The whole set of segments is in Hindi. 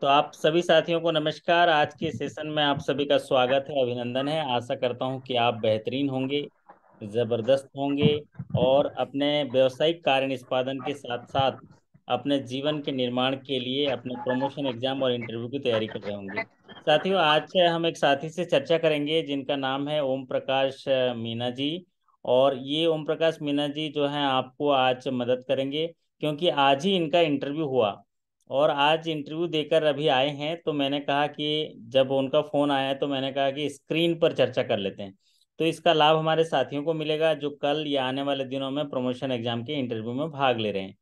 तो आप सभी साथियों को नमस्कार। आज के सेशन में आप सभी का स्वागत है, अभिनंदन है। आशा करता हूं कि आप बेहतरीन होंगे, जबरदस्त होंगे और अपने व्यवसायिक कार्य निष्पादन के साथ साथ अपने जीवन के निर्माण के लिए अपने प्रमोशन एग्जाम और इंटरव्यू की तैयारी कर रहे होंगे। साथियों, आज हम एक साथी से चर्चा करेंगे जिनका नाम है ओम प्रकाश मीना जी। और ये ओम प्रकाश मीना जी जो हैं आपको आज मदद करेंगे, क्योंकि आज ही इनका इंटरव्यू हुआ और आज इंटरव्यू देकर अभी आए हैं। तो मैंने कहा कि जब उनका फ़ोन आया तो मैंने कहा कि स्क्रीन पर चर्चा कर लेते हैं। तो इसका लाभ हमारे साथियों को मिलेगा जो कल या आने वाले दिनों में प्रमोशन एग्जाम के इंटरव्यू में भाग ले रहे हैं।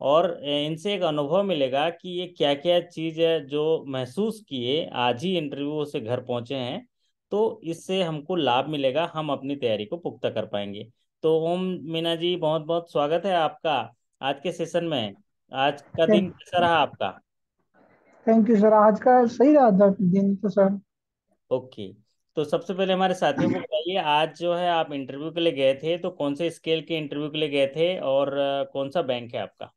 और इनसे एक अनुभव मिलेगा कि ये क्या क्या चीज़ है जो महसूस किए आज ही इंटरव्यू से घर पहुंचे हैं। तो इससे हमको लाभ मिलेगा, हम अपनी तैयारी को पुख्ता कर पाएंगे। तो ओम मीना जी, बहुत बहुत स्वागत है आपका आज के सेशन में। आज का दिन थैंक कैसा रहा आपका? Thank you sir. आज का सही रहा था दिन तो सर। ओके। तो सबसे पहले हमारे साथियों को बताइए, आज जो है आप इंटरव्यू के लिए गए थे तो कौन से स्केल के इंटरव्यू के लिए गए थे और कौन सा बैंक है आपका?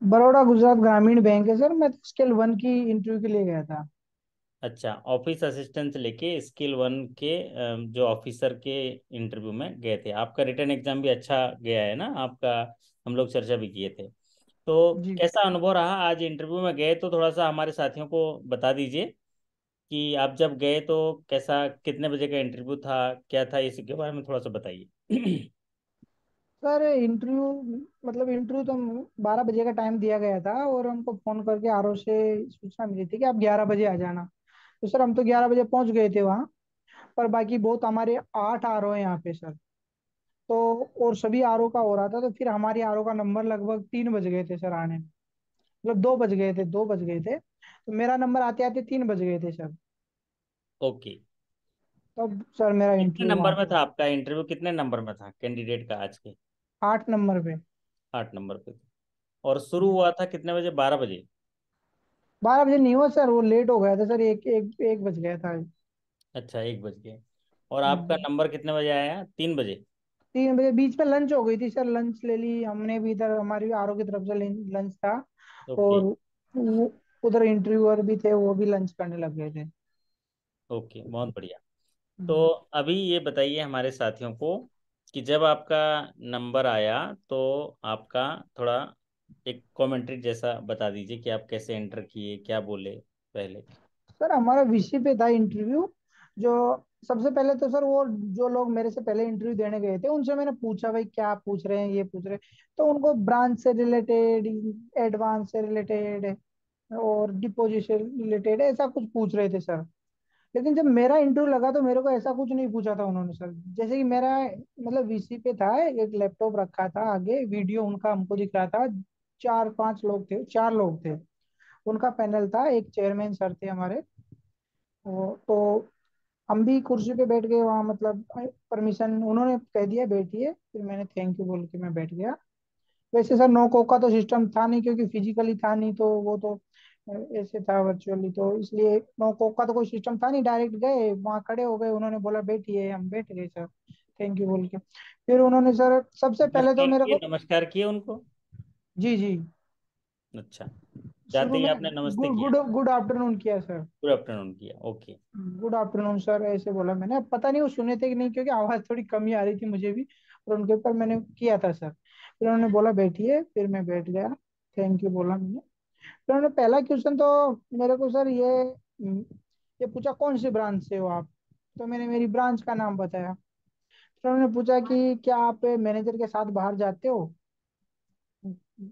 बड़ौदा गुजरात ग्रामीण बैंक है सर। मैं तो स्केल 1 की इंटरव्यू के लिए गया था। अच्छा, ऑफिस असिस्टेंट से लेके स्किल वन के जो ऑफिसर के इंटरव्यू में गए थे। आपका रिटर्न एग्जाम भी अच्छा गया है ना आपका? हम लोग चर्चा भी किए थे। तो जी कैसा अनुभव रहा आज इंटरव्यू में गए? तो थोड़ा सा हमारे साथियों को बता दीजिए कि आप जब गए तो कैसा, कितने बजे का इंटरव्यू था, क्या था, इसके बारे में थोड़ा सा बताइए। सर, इंटरव्यू इंटरव्यू तो 12 बजे का टाइम दिया गया था और हमको फोन करके आरओ से सूचना मिली थी कि आप 11 बजे आ जाना। तो सर हम तो 11 बजे पहुंच गए थे वहाँ। पर बाकी बहुत हमारे 8 आरओ हैं यहाँ पे सर। तो और सभी आरओ का हो रहा था, तो फिर हमारी आरओ का नंबर लगभग 3 बज गए थे सर आने में। 2 बज गए थे तो मेरा नंबर आते आते 3 बज गए थे सर। ओके। तब सर मेरा कितने इंटरव्यू वहाँ नंबर में पे था आपका इंटरव्यू? कितने नंबर में था कैंडिडेट का आज के? 8 नंबर पे। 8 नंबर पे था। और शुरू जी। हुआ था कितने बजे? 12 बजे? 12 बजे नहीं हुआ सर, वो लेट हो गया था सर। एक एक एक बज गया था। अच्छा, 1 बज गए। और आपका जी। नंबर कितने बजे आया? 3 बजे? 3 बजे बीच में लंच हो गई थी सर। लंच ले ली हमने भी, इधर हमारी आरओ की तरफ से लंच था। ओके। और वो- उधर इंटरव्यूअर भी थे, वो भी लंच करने लग गए थे। ओके, बहुत बढ़िया। तो जी। अभी ये बताइए हमारे साथियों को कि जब आपका नंबर आया तो आपका थोड़ा एक कमेंट्री जैसा बता दीजिए कि आप कैसे एंटर किए, क्या बोले पहले। सर हमारा विषय पे था इंटरव्यू। जो सबसे पहले तो सर, वो जो लोग मेरे से पहले इंटरव्यू देने गए थे उनसे मैंने पूछा भाई क्या पूछ रहे हैं, ये पूछ रहे हैं। तो उनको ब्रांच से रिलेटेड, एडवांस से रिलेटेड और डिपॉजिट से रिलेटेड ऐसा कुछ पूछ रहे थे सर। लेकिन जब मेरा इंटरव्यू लगा तो मेरे को ऐसा कुछ नहीं पूछा था उन्होंने सर। जैसे कि मेरा वीसी पे था, एक लैपटॉप रखा था आगे, वीडियो उनका हमको दिख रहा था। 4 लोग थे। उनका पैनल था, एक चेयरमैन सर थे हमारे। वो तो हम भी कुर्सी पे बैठ गए वहाँ। परमिशन उन्होंने कह दिया बैठिए, फिर मैंने थैंक यू बोल के मैं बैठ गया। वैसे सर नो कॉक का तो सिस्टम था नहीं, क्योंकि फिजिकली था नहीं, तो वो तो ऐसे था वर्चुअली, तो इसलिए नो कॉक का तो कोई सिस्टम था नहीं। डायरेक्ट गए वहाँ, खड़े हो गए, उन्होंने बोला बैठिए, हम बैठ गए सर। थैंक यू बोल के फिर उन्होंने सर सबसे पहले तो नमस्कार मेरे किए? को। नमस्कार किए उनको? जी जी। अच्छा। जाते शुरू ही में आपने नमस्ते गुड किया? गुड गुड आफ्टरनून किया सर। गुड आफ्टरनून किया, ओके। गुड आफ्टरनून सर ऐसे बोला मैंने। अब पता नहीं वो सुने थे कि नहीं, क्योंकि आवाज थोड़ी कम ही आ रही थी मुझे भी। और उनके ऊपर मैंने किया था सर। फिर उन्होंने बोला बैठिए, फिर मैं बैठ गया। थैंक यू बोला मैंने। फिर उन्होंने पहला क्वेश्चन तो मेरे को सर ये पूछा कौन सी ब्रांच से हो आप। तो मैंने मेरी ब्रांच का नाम बताया। फिर उन्होंने पूछा कि क्या आप मैनेजर के साथ बाहर जाते हो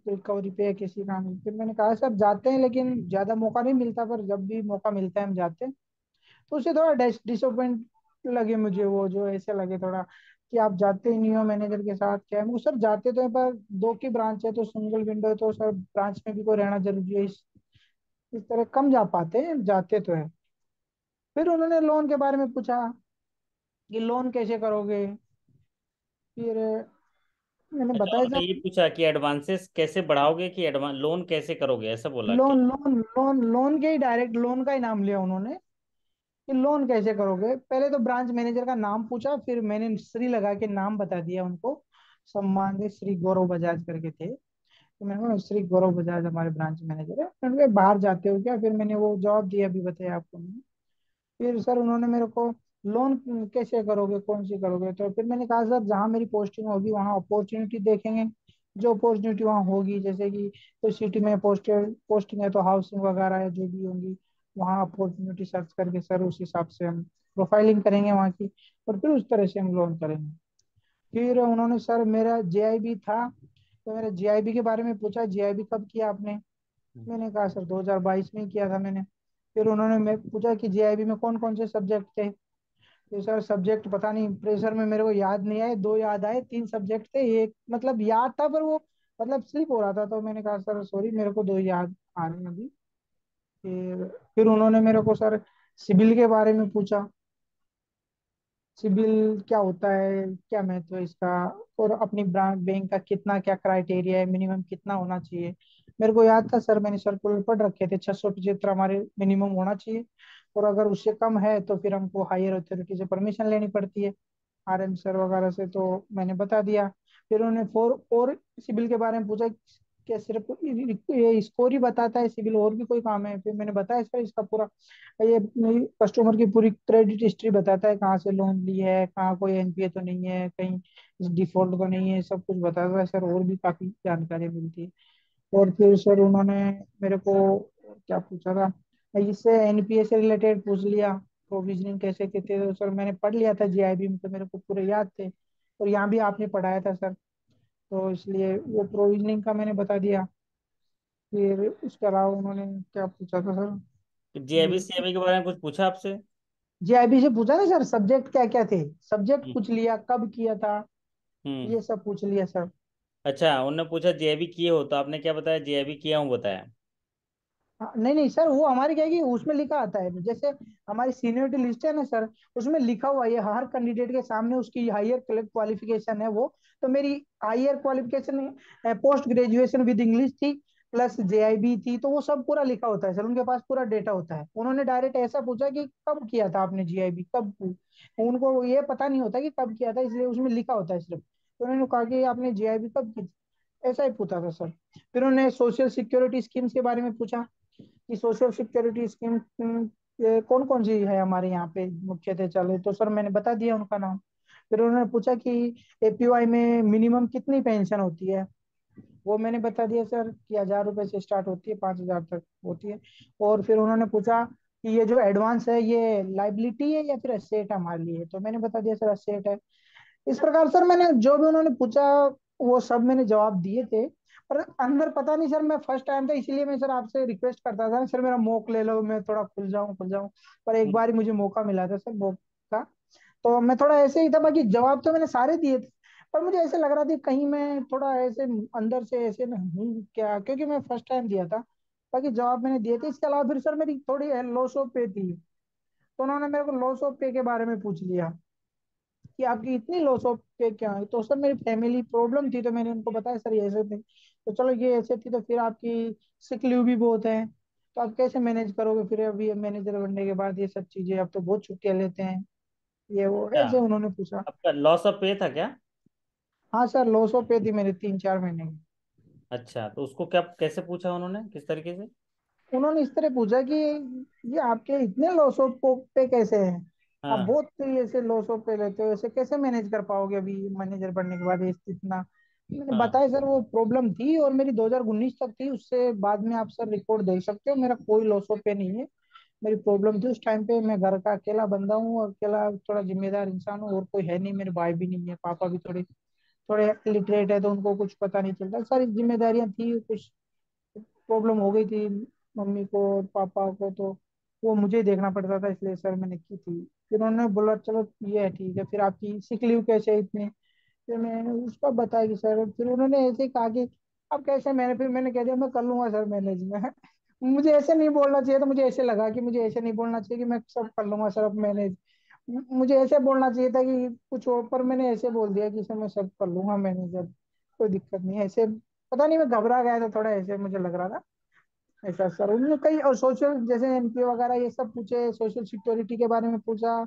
रिकवरी पे या किसी काम में। फिर मैंने कहा सर जाते हैं, लेकिन ज्यादा मौका नहीं मिलता, पर जब भी मौका मिलता है हम जाते हैं। तो उससे थोड़ा डिसअपॉइंट लगे मुझे, वो जो ऐसे लगे थोड़ा कि आप जाते ही नहीं हो मैनेजर के साथ। क्या है, वो सर जाते तो है पर दो की ब्रांच है तो सिंगल विंडो है, तो सर ब्रांच में भी कोई रहना जरूरी है। इस तरह कम जा पाते हैं, जाते तो है। फिर उन्होंने लोन के बारे में पूछा कि लोन कैसे करोगे। फिर मैंने अच्छा, बताया उन्होंने ये सर। पूछा कि एडवांसेस कैसे बढ़ाओगे, कि एडवांस लोन कैसे करोगे, ऐसा बोला क्या? लोन लोन लोन लोन के ही डायरेक्ट लोन का ही नाम लिया उन्होंने कि लोन कैसे करोगे। पहले तो ब्रांच मैनेजर का नाम पूछा, फिर मैंने श्री लगा के नाम बता दिया उनको। सम्मान से श्री गौरव बजाज करके थे। तो मैंने कहा श्री गौरव बजाज हमारे ब्रांच मैनेजर है। मैंने कहा बाहर जाते हो क्या? फिर मैंने वो जवाब दिया, अभी बताया आपको मैंने। फिर सर उन्होंने मेरे को लोन कैसे करोगे, कौन सी करोगे? तो फिर मैंने कहा सर जहाँ मेरी पोस्टिंग होगी वहाँ अपॉर्चुनिटी देखेंगे। जो अपॉर्चुनिटी वहाँ होगी, जैसे कि कोई सिटी में पोस्टिंग है तो हाउसिंग वगैरह है जो भी होंगी, वहाँ अपॉर्चुनिटी सर्च करके सर उस हिसाब से हम प्रोफाइलिंग करेंगे वहाँ की, और फिर उस तरह से हम लोन करेंगे। फिर उन्होंने सर मेरा जेआईबी था, तो मेरे जेआईबी के बारे में पूछा, जेआईबी कब किया आपने? मैंने कहा सर 2022 में ही किया था मैंने। फिर उन्होंने मैं पूछा कि जेआईबी में कौन कौन से सब्जेक्ट थे? तो सर सब्जेक्ट पता नहीं, प्रेशर में मेरे को याद नहीं आए, दो याद आए, तीन सब्जेक्ट थे, एक मतलब याद था पर वो मतलब स्लिप हो रहा था। तो मैंने कहा सर सॉरी, मेरे को दो याद आ रहे हैं अभी। फिर उन्होंने मेरे को सर सिबिल के बारे में पूछा, सिबिल क्या होता है, क्या महत्व है इसका, और अपनी ब्रांच बैंक का कितना क्या क्राइटेरिया है, मिनिमम कितना होना चाहिए। मेरे को याद था सर, मैंने सर्कुलर पढ़ रखे थे, 675 हमारे मिनिमम होना चाहिए, और अगर उससे कम है तो फिर हमको हायर अथॉरिटी से परमिशन लेनी पड़ती है, आरएम सर वगैरह से। तो मैंने बता दिया। फिर उन्होंने फोर और सिबिल के बारे में पूछा, क्या सिर्फ ये स्कोर ही बताता है सिबिल, और भी कोई काम है? फिर मैंने बताया सर इसका पूरा, ये कस्टमर की पूरी क्रेडिट हिस्ट्री बताता है, कहाँ से लोन ली है, कहाँ कोई एनपीए तो नहीं है, कहीं डिफॉल्ट तो नहीं है, सब कुछ बताता है सर, और भी काफी जानकारी मिलती है। और फिर सर उन्होंने मेरे को क्या पूछा था, इससे एनपीए से रिलेटेड पूछ लिया, प्रोविजनिंग कैसे कहते थे। तो सर मैंने पढ़ लिया था जीआईबी में, तो मेरे को पूरे याद थे, और यहाँ भी आपने पढ़ाया था सर, तो इसलिए वो प्रोविजनिंग का मैंने बता दिया। फिर उसके अलावा उन्होंने क्या पूछा था सर, जेबी ये सीएबी के बारे में कुछ पूछा आपसे? जीआईबी से पूछा ना सर, सब्जेक्ट क्या क्या थे, सब्जेक्ट हम्म। पूछ लिया, कब किया था, हम्म। ये सब पूछ लिया सर। अच्छा, उन्होंने पूछा जेबी किए हो, तो आपने क्या बताया? जेबी किया हूँ बताया। हाँ, नहीं नहीं सर, वो हमारी क्या है कि उसमें लिखा आता है, जैसे हमारी सीनियरिटी लिस्ट है ना सर, उसमें लिखा हुआ है हर कैंडिडेट के सामने उसकी हायर क्वालिफिकेशन है वो। तो मेरी higher qualification post graduation with English थी, प्लस जेआईबी थी, तो वो सब पूरा लिखा होता है सर, उनके पास पूरा डेटा होता है। उन्होंने डायरेक्ट ऐसा पूछा कि कब किया था आपने जीआईबी, उनको ये पता नहीं होता कि कब किया था, इसलिए उसमें लिखा होता है सिर्फ। तो उन्होंने कहा कि आपने जीआईबी कब की थी, ऐसा ही पूछा था सर। फिर उन्होंने सोशल सिक्योरिटी स्कीम्स के बारे में पूछा कि सोशल सिक्योरिटी स्कीम कौन कौन सी है हमारे यहाँ पे मुख्यतः चले, तो सर मैंने बता दिया उनका नाम। फिर उन्होंने पूछा कि एपीवाई में मिनिमम कितनी पेंशन होती है, वो मैंने बता दिया सर कि 1,000 रुपए से स्टार्ट होती है, 5,000 तक होती है। और फिर उन्होंने पूछा कि ये जो एडवांस है ये लाइबिलिटी है या फिर असेट हमारे लिए, तो मैंने बता दिया सर असेट है। इस प्रकार सर मैंने जो भी उन्होंने पूछा वो सब मैंने जवाब दिए थे। पर अंदर पता नहीं सर, मैं फर्स्ट टाइम था इसलिए मैं सर आपसे रिक्वेस्ट करता था सर, मेरा मौक ले लो, मैं थोड़ा खुल जाऊं। पर एक हम्म। बार ही मुझे मौका मिला था सर मौक का, तो मैं थोड़ा ऐसे ही था, बाकी जवाब तो मैंने सारे दिए थे। पर मुझे ऐसे लग रहा था कहीं मैं थोड़ा ऐसे अंदर से ऐसे ना हूँ क्या, क्योंकि मैं फर्स्ट टाइम दिया था। बाकी जवाब मैंने दिए थे। इसके अलावा फिर सर मेरी थोड़ी लॉस ऑफ पे थी, तो उन्होंने मेरे को लॉस ऑफ पे के बारे में पूछ लिया कि आपकी इतनी लॉस ऑफ पे क्या है। तो सर मेरी फैमिली प्रॉब्लम थी, तो मैंने उनको बताया सर ये ऐसे थे, तो चलो ये ऐसे थी, तो फिर आपकी सिक लीव भी बहुत है, तो आप कैसे मैनेज करोगे फिर अभी मैनेजर बनने के बाद ये सब चीजें, अब तो बहुत छुट्टियां लेते हैं, ये वो अच्छा, ऐसे उन्होंने पूछा। आपका लॉस ऑफ पे था क्या? हाँ सर लॉस ऑफ पे थी मेरी 3-4 महीने की। अच्छा, तो उसको क्या कैसे पूछा उन्होंने, किस तरीके से? उन्होंने इस तरह पूछा कि ये आपके इतने लॉस ऑफ पे कैसे हैं, आप हाँ। बहुत ऐसे लॉस ऑफ पे लेते हो, ऐसे कैसे मैनेज कर पाओगे अभी मैनेजर बनने के बाद ये इतना। मैंने हाँ। बताया सर वो प्रॉब्लम थी और मेरी 2019 तक थी, उससे बाद में आप सर रिकॉर्ड देख सकते हो, मेरा कोई लॉस ऑफ पे नहीं है। मेरी प्रॉब्लम थी उस टाइम पे, मैं घर का अकेला बंदा हूँ और अकेला थोड़ा जिम्मेदार इंसान हूँ, और कोई है नहीं, मेरे भाई भी नहीं है, पापा भी थोड़े थोड़े लिटरेट है, तो उनको कुछ पता नहीं चलता, सारी जिम्मेदारियां थी, कुछ प्रॉब्लम हो गई थी मम्मी को और पापा को, तो वो मुझे ही देखना पड़ता था, इसलिए सर मैंने की थी। फिर उन्होंने बोला चलो ये है ठीक है, फिर आपकी सिक लीव कैसे है इतनी? फिर मैंने उसका बताया कि सर, फिर उन्होंने ऐसे ही कहा कि अब कैसे, फिर मैंने कह दिया मैं कर लूंगा सर मैनेज में। मुझे ऐसे नहीं बोलना चाहिए था, मुझे ऐसे लगा कि मुझे ऐसे नहीं बोलना चाहिए कि मैं सब कर लूंगा सर अब मैनेज, मुझे ऐसे बोलना चाहिए था कि कुछ और, पर मैंने ऐसे बोल दिया कि सर मैं सब कर लूंगा मैनेज, अब कोई दिक्कत नहीं है ऐसे। पता नहीं मैं घबरा गया था थोड़ा, ऐसे मुझे लग रहा था ऐसा सर। उन्होंने कई और सोशल जैसे एनपीओ वगैरह ये सब पूछे, सोशल सिक्योरिटी के बारे में पूछा,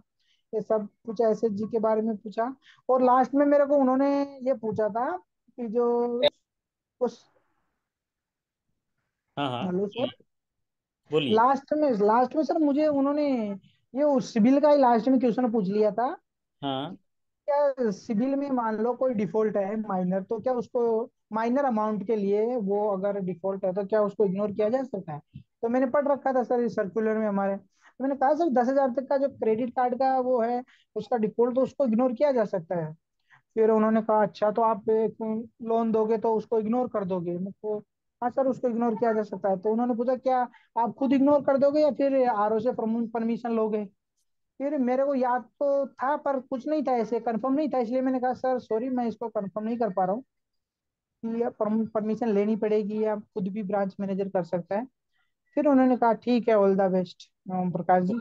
ये सब कुछ एसएचजी के बारे में पूछा। और लास्ट में मेरे को उन्होंने ये पूछा था कि जो हाँ हाँ, हेलो सर। बोलिए। लास्ट में सर मुझे उन्होंने ये उस सिविल का ही लास्ट में क्वेश्चन पूछ लिया था। हाँ। क्या सिविल में मान लो कोई डिफॉल्ट है माइनर, तो क्या उसको माइनर अमाउंट के लिए वो अगर डिफॉल्ट है तो क्या उसको इग्नोर किया जा सकता है? तो मैंने पढ़ रखा था सर इस सर्कुलर में हमारे, तो मैंने कहा सर 10,000 तक का जो क्रेडिट कार्ड का वो है उसका डिफॉल्ट, तो उसको इग्नोर किया जा सकता है। फिर उन्होंने कहा अच्छा तो आप एक लोन दोगे तो उसको इग्नोर कर दोगे मुझको? हाँ सर उसको इग्नोर किया जा सकता है। तो उन्होंने पूछा क्या आप खुद इग्नोर कर दोगे या फिर आरओ से परमिशन लोगे? फिर मेरे को याद तो था पर कुछ नहीं था, ऐसे कंफर्म नहीं था, इसलिए मैंने कहा सर सॉरी मैं इसको कंफर्म नहीं कर पा रहा हूँ कि या परमिशन लेनी पड़ेगी या खुद भी ब्रांच मैनेजर कर सकता है। फिर उन्होंने कहा ठीक है, all the best Om Prakash ji,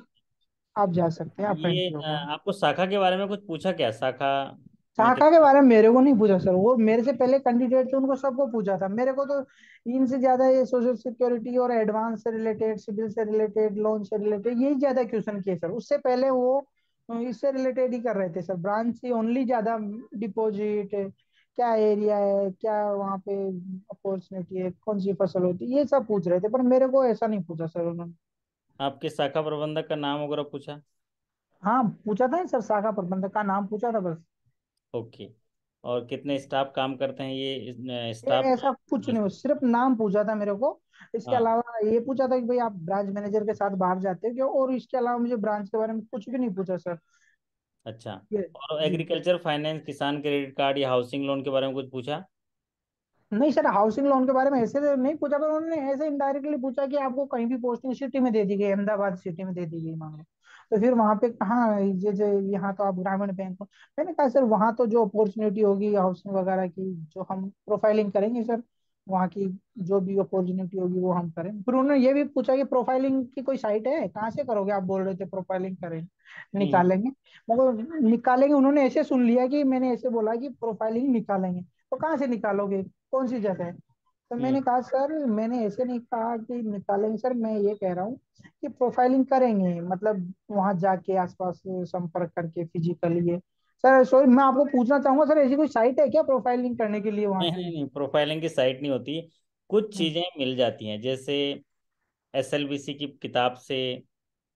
आप जा सकते हैं, आपका ये इंटरव्यू होगा। आपको शाखा के बारे में कुछ पूछा क्या, शाखा में शाखा के बारे में मेरे को नहीं पूछा सर, वो मेरे से पहले कैंडिडेट थे उनको सबको पूछा था, मेरे को तो इनसे ज्यादा ये सोशल सिक्योरिटी और एडवांस से रिलेटेड, सिविल से रिलेटेड, लोन से रिलेटेड यही ज्यादा क्वेश्चन किए सर। उससे पहले वो इससे रिलेटेड ही कर रहे थे सर, ब्रांच से ओनली ज्यादा डिपॉजिट क्या एरिया है, क्या वहाँ पे अपॉर्चुनिटी है, कौन सी फसल होती है, ये सब पूछ रहे थे, पर मेरे को ऐसा नहीं पूछा सर उन्होंने। आपके शाखा प्रबंधक का नाम वगैरह पूछा? हाँ पूछा था सर, शाखा प्रबंधक का नाम पूछा था बस। ओके। और कितने स्टाफ काम करते हैं ये ये स्टाफ? ऐसा कुछ नहीं, सिर्फ नाम पूछा था मेरे को। इसके हाँ। अलावा ये पूछा था कि भाई आप ब्रांच मैनेजर के साथ बाहर जाते हो क्या, और इसके अलावा मुझे ब्रांच के बारे में कुछ भी नहीं पूछा सर। अच्छा। ये और जी। एग्रीकल्चर फाइनेंस, किसान क्रेडिट कार्ड या हाउसिंग लोन के बारे में कुछ पूछा? नहीं सर हाउसिंग लोन के बारे में ऐसे तो नहीं पूछा, पर उन्होंने ऐसे इनडायरेक्टली पूछा कि आपको कहीं भी पोस्टिंग सिटी में दे दी गई, अहमदाबाद सिटी में दे दी गई मान लो, तो फिर वहां पे कहाँ ये यहाँ तो आप ग्रामीण बैंक हो। मैंने कहा सर वहां तो जो अपॉर्चुनिटी होगी हाउसिंग वगैरह की, जो हम प्रोफाइलिंग करेंगे सर, वहाँ की जो भी अपॉर्चुनिटी होगी वो हम करें। फिर उन्होंने ये भी पूछा कि प्रोफाइलिंग की कोई साइट है, कहाँ से करोगे, आप बोल रहे थे प्रोफाइलिंग करें हम्म। निकालेंगे, मगर निकालेंगे उन्होंने ऐसे सुन लिया कि मैंने ऐसे बोला कि प्रोफाइलिंग निकालेंगे, तो कहाँ से निकालोगे, कौन सी जगह है? तो हम्म। मैंने कहा सर मैंने ऐसे नहीं कहा कि निकालेंगे सर, मैं ये कह रहा हूँ कि प्रोफाइलिंग करेंगे, मतलब वहां जाके आसपास संपर्क करके फिजिकली ये। सर सॉरी मैं आपको पूछना चाहूंगा सर, ऐसी कोई साइट है क्या प्रोफाइलिंग करने के लिए वहाँ नहीं की? नहीं नहीं, प्रोफाइलिंग की साइट नहीं होती। कुछ हम्म, चीज़ें मिल जाती हैं, जैसे एसएलबीसी की किताब से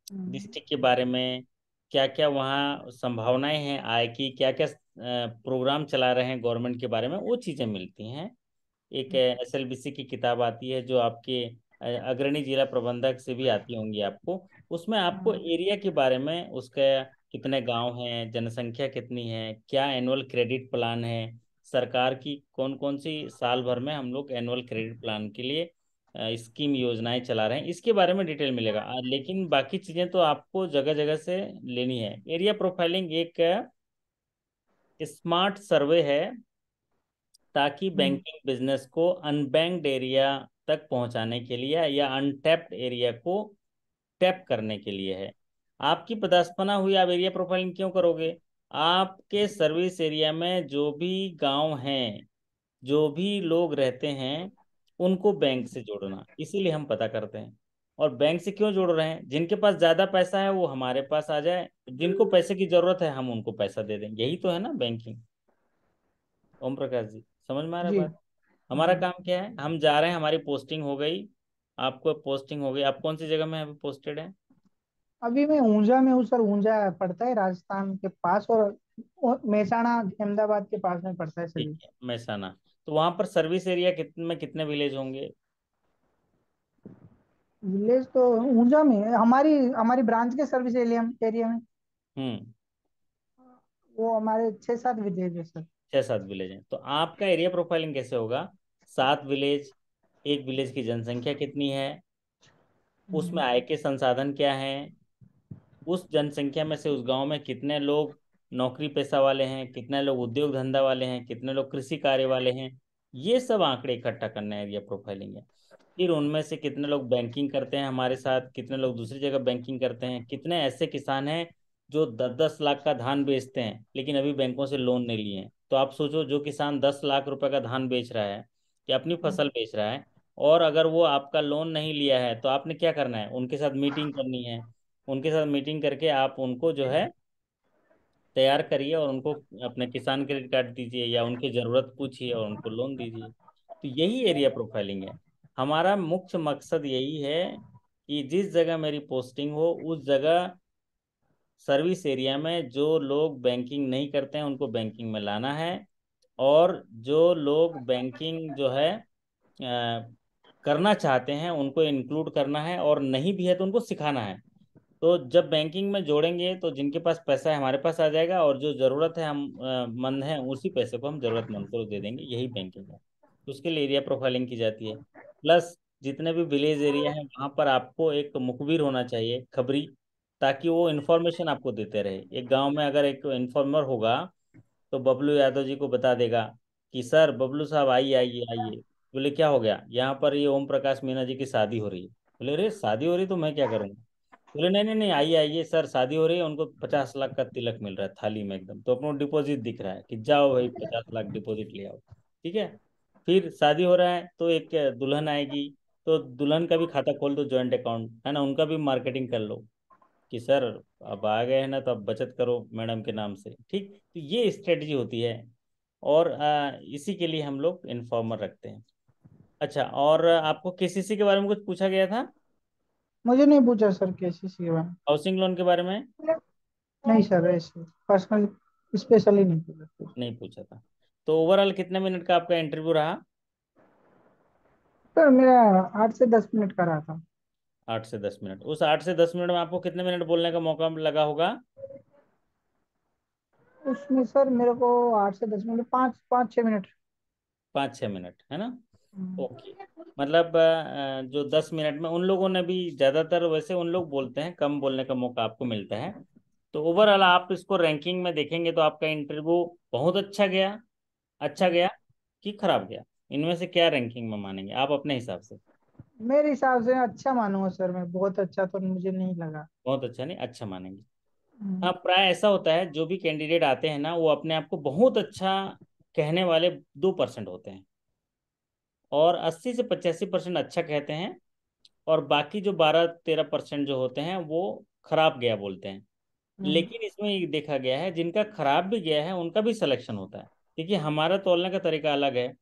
हम्म, डिस्ट्रिक्ट के बारे में, क्या क्या वहाँ संभावनाएं हैं आय की, क्या क्या प्रोग्राम चला रहे हैं गवर्नमेंट के बारे में, वो चीज़ें मिलती हैं। एक एसएलबीसी की किताब आती है जो आपके अग्रणी जिला प्रबंधक से भी आती होंगी आपको। उसमें आपको हम्म, एरिया के बारे में, उसका कितने गांव हैं, जनसंख्या कितनी है, क्या एनुअल क्रेडिट प्लान है, सरकार की कौन कौन सी साल भर में हम लोग एनुअल क्रेडिट प्लान के लिए स्कीम योजनाएं चला रहे हैं, इसके बारे में डिटेल मिलेगा। लेकिन बाकी चीज़ें तो आपको जगह जगह से लेनी है। एरिया प्रोफाइलिंग एक स्मार्ट सर्वे है, ताकि हम्म, बैंकिंग बिजनेस को अनबैंक्ड एरिया तक पहुंचाने के लिए या अनटैप्ड एरिया को टैप करने के लिए है। आपकी पदस्थापना हुई, आप एरिया प्रोफाइलिंग क्यों करोगे? आपके सर्विस एरिया में जो भी गांव हैं, जो भी लोग रहते हैं, उनको बैंक से जोड़ना, इसीलिए हम पता करते हैं। और बैंक से क्यों जोड़ रहे हैं? जिनके पास ज्यादा पैसा है वो हमारे पास आ जाए, जिनको पैसे की जरूरत है हम उनको पैसा दे दें, यही तो है ना बैंकिंग। ओम प्रकाश जी, समझ में आ रहा है जी। बात? हमारा काम क्या है, हम जा रहे हैं, हमारी पोस्टिंग हो गई, आपको पोस्टिंग हो गई, आप कौन सी जगह में अभी पोस्टेड है? अभी मैं ऊंझा में हूँ सर, ऊंझा पड़ता है राजस्थान के पास, और मेहसाणा अहमदाबाद के पास में पड़ता है सर ठीक ये। है, महसाना। तो वहां पर सर्विस एरिया कितने में कितने विलेज होंगे? विलेज तो ऊंझा में है, हमारी हमारी ब्रांच के सर्विस एरिया एरिया में हम्म। वो हमारे 6-7 विलेज है सर। 6-7 विलेज हैं, तो आपका एरिया प्रोफाइलिंग कैसे होगा? 7 विलेज, एक विलेज की जनसंख्या कितनी है, उसमें हम्म, आय के संसाधन क्या हैं, उस जनसंख्या में से उस गांव में कितने लोग नौकरी पेशा वाले हैं, कितने लोग उद्योग धंधा वाले हैं, कितने लोग कृषि कार्य वाले हैं, ये सब आंकड़े इकट्ठा करना एरिया प्रोफाइलिंग है। फिर उनमें से कितने लोग बैंकिंग करते हैं हमारे साथ, कितने लोग दूसरी जगह बैंकिंग करते हैं, कितने ऐसे किसान हैं जो 10-10 लाख का धान बेचते हैं लेकिन अभी बैंकों से लोन नहीं लिए हैं। तो आप सोचो, जो किसान 10 लाख रुपए का धान बेच रहा है या अपनी फसल बेच रहा है, और अगर वो आपका लोन नहीं लिया है, तो आपने क्या करना है, उनके साथ मीटिंग करनी है। उनके साथ मीटिंग करके आप उनको जो है तैयार करिए और उनको अपने किसान क्रेडिट कार्ड दीजिए या उनकी ज़रूरत पूछिए और उनको लोन दीजिए। तो यही एरिया प्रोफाइलिंग है। हमारा मुख्य मकसद यही है कि जिस जगह मेरी पोस्टिंग हो उस जगह सर्विस एरिया में जो लोग बैंकिंग नहीं करते हैं उनको बैंकिंग में लाना है, और जो लोग बैंकिंग जो है करना चाहते हैं उनको इंक्लूड करना है, और नहीं भी है तो उनको सिखाना है। तो जब बैंकिंग में जोड़ेंगे तो जिनके पास पैसा है हमारे पास आ जाएगा, और जो ज़रूरत है हम मंद हैं उसी पैसे को हम ज़रूरतमंद को दे देंगे, यही बैंकिंग है। तो उसके लिए एरिया प्रोफाइलिंग की जाती है। प्लस जितने भी विलेज एरिया हैं वहाँ पर आपको एक मुखबिर होना चाहिए, खबरी, ताकि वो इन्फॉर्मेशन आपको देते रहे। एक गांव में अगर एक इन्फॉर्मर होगा तो बबलू यादव जी को बता देगा कि सर बबलू साहब आइए आइए आइए। बोले क्या हो गया, यहाँ पर ये ओम प्रकाश मीना जी की शादी हो रही है। बोले अरे शादी हो रही तो मैं क्या करूँगा। बोले नहीं नहीं नहीं, आइए आइए सर शादी हो रही है, उनको 50 लाख का तिलक मिल रहा है थाली में एकदम, तो अपना डिपॉजिट दिख रहा है कि जाओ भाई 50 लाख डिपॉजिट ले आओ। ठीक है। फिर शादी हो रहा है तो एक दुल्हन आएगी, तो दुल्हन का भी खाता खोल दो, जॉइंट अकाउंट है ना, उनका भी मार्केटिंग कर लो कि सर अब आ गए हैं ना तो अब बचत करो मैडम के नाम से। ठीक, तो ये स्ट्रेटजी होती है, और इसी के लिए हम लोग इन्फॉर्मर रखते हैं। अच्छा, और आपको केसीसी के बारे में कुछ पूछा गया था? मुझे नहीं पूछा सर केसीसी के बारे हाउसिंग लोन के बारे में में। नहीं सर, ऐसे पर्सनल स्पेशली नहीं पूछा। नहीं पूछा था। तो ओवरऑल कितने मिनट का आपका इंटरव्यू रहा? सर मेरा 8 से 10 मिनट का रहा था। 8 से 10 मिनट। उस 8 से 10 मिनट में आपको कितने मिनट बोलने का मौका लगा होगा? उसमें सर मेरे को 8 से 10 मिनट, 5 5 6 मिनट। 5-6 मिनट है ना? हम्म। ओके। मतलब जो 10 मिनट में उन लोगों ने भी, ज़्यादातर वैसे उन लोग बोलते हैं, कम बोलने का मौका आपको मिलता है। तो ओवरऑल आप इसको रैंकिंग में देखेंगे तो आपका इंटरव्यू बहुत अच्छा गया, अच्छा गया कि खराब गया, इनमें से क्या रैंकिंग में मानेंगे आप अपने हिसाब से? मेरे हिसाब से अच्छा मानूंगा सर मैं, बहुत अच्छा तो मुझे नहीं लगा। बहुत अच्छा नहीं, अच्छा मानेंगे। हम्म। हाँ, प्राय ऐसा होता है, जो भी कैंडिडेट आते हैं ना वो अपने आप को बहुत अच्छा कहने वाले 2% होते हैं, और 80 से 85% अच्छा कहते हैं, और बाकी जो 12-13% जो होते हैं वो खराब गया बोलते हैं। हम्म। लेकिन इसमें ये देखा गया है जिनका खराब भी गया है उनका भी सिलेक्शन होता है। देखिए हमारा तौलने का तरीका अलग है।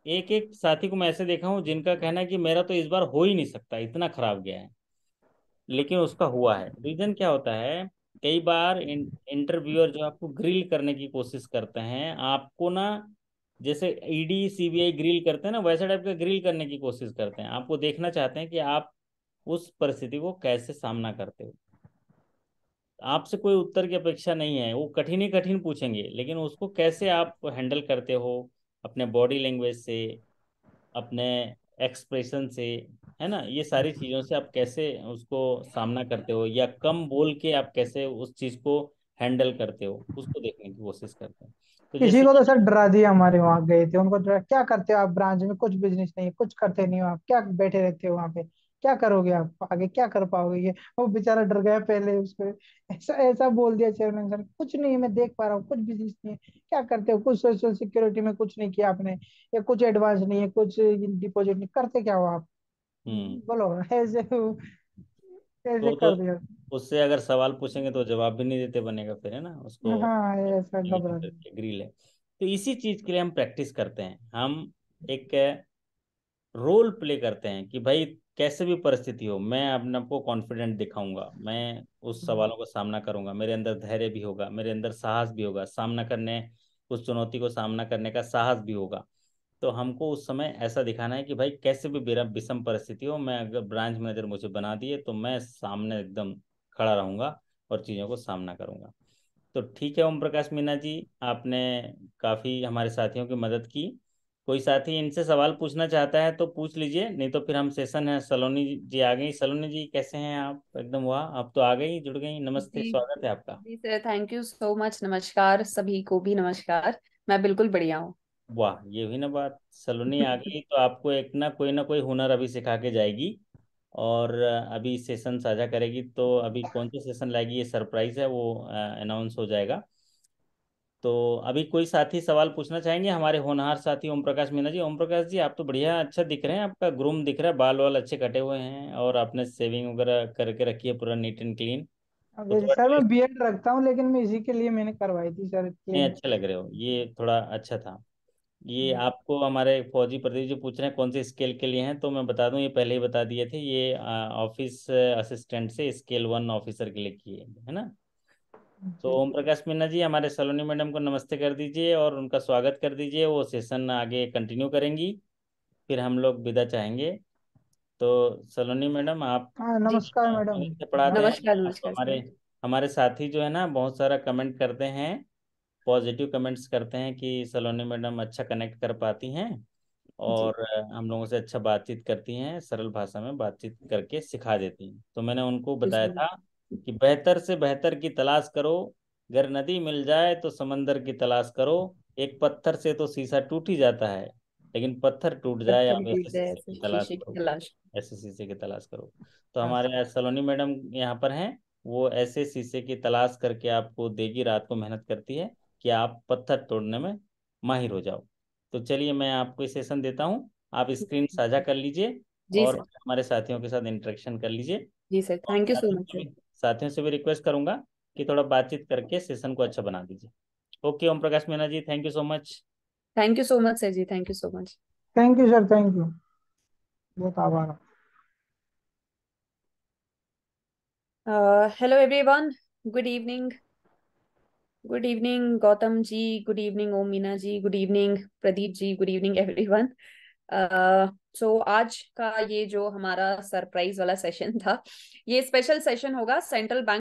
एक एक साथी को मैं ऐसे देखा हूँ जिनका कहना है कि मेरा तो इस बार हो ही नहीं सकता, इतना खराब गया है, लेकिन उसका हुआ है। रीजन क्या होता है, कई बार इंटरव्यूअर जो आपको ग्रिल करने की कोशिश करते हैं आपको ना, जैसे ईडी सीबीआई ग्रिल करते हैं ना, वैसे टाइप का ग्रिल करने की कोशिश करते हैं, आपको देखना चाहते हैं कि आप उस परिस्थिति को कैसे सामना करते हो। आपसे कोई उत्तर की अपेक्षा नहीं है, वो कठिन ही कठिन पूछेंगे, लेकिन उसको कैसे आप हैंडल करते हो, अपने बॉडी लैंग्वेज से, अपने एक्सप्रेशन से, है ना, ये सारी चीज़ों से आप कैसे उसको सामना करते हो, या कम बोल के आप कैसे उस चीज़ को हैंडल करते हो, उसको देखने की कोशिश करते हैं। तो किसी जैसे को तो सर डरा दिया, हमारे वहां गए थे उनको डरा, क्या करते हो आप ब्रांच में, कुछ बिजनेस नहीं है, कुछ करते नहीं हो आप, क्या बैठे रहते हो वहां पे, क्या करोगे आप आगे, क्या कर पाओगे ये। वो बेचारा डर गया पहले उसको। ऐसा ऐसा बोल दिया चेयरमैन सर, कुछ नहीं है, मैं देख पा रहा हूँ, कुछ बिजनेस नहीं है, क्या करते हो, कुछ सोशल सिक्योरिटी में कुछ नहीं किया आपने, या कुछ एडवांस नहीं है, कुछ डिपॉजिट नहीं करते, क्या हो आप, हम्म। बोलो। ऐसे ऐसे तो कर दिया। उससे अगर सवाल पूछेंगे तो जवाब भी नहीं देते बनेगा फिर, है ना उसको। हाँ, ऐसा ये घबरा दिया। ग्रिल है। तो इसी चीज के लिए हम प्रैक्टिस करते हैं, हम एक रोल प्ले करते हैं कि भाई कैसे भी परिस्थिति हो मैं अपने आप को कॉन्फिडेंट दिखाऊंगा, मैं उस सवालों का सामना करूंगा, मेरे अंदर धैर्य भी होगा, मेरे अंदर साहस भी होगा, सामना करने, उस चुनौती को सामना करने का साहस भी होगा। तो हमको उस समय ऐसा दिखाना है कि भाई कैसे भी मेरा विषम परिस्थिति हो, मैं अगर ब्रांच मैनेजर मुझे बना दिए तो मैं सामने एकदम खड़ा रहूंगा और चीज़ों को सामना करूंगा। तो ठीक है ओम प्रकाश मीना जी, आपने काफ़ी हमारे साथियों की मदद की। कोई साथी इनसे सवाल पूछना चाहता है तो पूछ लीजिए, नहीं तो फिर हम सेशन है, सलोनी जी आ गई। सलोनी जी कैसे हैं आप? एकदम वाह, आप तो आ गई, जुड़ गई, नमस्ते, जी स्वागत है आपका। जी sir, thank you so much. नमस्कार सभी को भी नमस्कार। मैं बिल्कुल बढ़िया हूँ। वाह, ये हुई ना बात, सलोनी आ गई तो आपको एक ना कोई हुनर अभी सिखा के जाएगी, और अभी सेशन साझा करेगी। तो अभी कौन सा सेशन लाएगी ये सरप्राइज है, वो अनाउंस हो जाएगा। तो अभी कोई साथी सवाल पूछना चाहेंगे, हमारे होनहार साथी ओम प्रकाश मीना जी? ओम प्रकाश जी आप तो बढ़िया अच्छा दिख रहे हैं, आपका ग्रूम दिख रहा है, बाल वाल अच्छे कटे हुए हैं, और आपने सेविंग वगैरह करके रखी है पूरा नीट एंड क्लीन। तो अभी थोड़ा सर मैं बीएड रखता हूँ, लेकिन मैं इसी के लिए मैंने करवाई थी सर, नहीं, क्लीन। अच्छे लग रहे हो, ये थोड़ा अच्छा था। ये आपको हमारे फौजी प्रदीप जी पूछ रहे हैं कौन से स्केल के लिए हैं, तो मैं बता दूं, ये पहले ही बता दिए थे, ये ऑफिस असिस्टेंट से स्केल 1 ऑफिसर के लिए किए है ना। तो जी ओम प्रकाश मीना जी, हमारे सलोनी मैडम को नमस्ते कर दीजिए और उनका स्वागत कर दीजिए। वो सेशन आगे कंटिन्यू करेंगी, फिर हम लोग विदा चाहेंगे। तो सलोनी मैडम आप हाँ, जी, नमस्कार मैडम। से पढ़ाते हैं, नमस्कार आप नमस्कार हमारे सर। हमारे साथी जो है ना बहुत सारा कमेंट करते हैं, पॉजिटिव कमेंट्स करते हैं कि सलोनी मैडम अच्छा कनेक्ट कर पाती हैं जी और हम लोगों से अच्छा बातचीत करती हैं, सरल भाषा में बातचीत करके सिखा देती हैं। तो मैंने उनको जी बताया सर। था कि बेहतर से बेहतर की तलाश करो, अगर नदी मिल जाए तो समंदर की तलाश करो, एक पत्थर से तो शीशा टूट ही जाता है, लेकिन पत्थर टूट जाए पत्थर आप टूट ऐसे जाए शीशे ऐसे की तलाश शीशे की करो, तलाश। ऐसे शीशे की तलाश करो। तो हाँ हमारे सर। आज सलोनी मैडम यहाँ पर हैं, वो ऐसे शीशे की तलाश करके आपको देगी, रात को मेहनत करती है कि आप पत्थर तोड़ने में माहिर हो जाओ। तो चलिए मैं आपको ये सेशन देता हूँ, आप स्क्रीन साझा कर लीजिए जी और सर। हमारे साथियों के साथ इंटरेक्शन कर लीजिए। जी सर, और thank you so much sir. साथियों से भी रिक्वेस्ट करूंगा कि थोड़ा बातचीत करके सेशन को अच्छा बना दीजिए। Okay Om Prakash Meena ji, thank you so much. Thank you so much sir ji, thank you so much. Thank you sir, thank you. बहुत आभार। Hello everyone, good evening. Good evening Gautam ji, good evening Om Meena ji, good evening Pradeep ji, good evening everyone. So आज का ये जो हमारा सरप्राइज वाला सेशन था, ये स्पेशल सेशन होगा सेंट्रल बैंक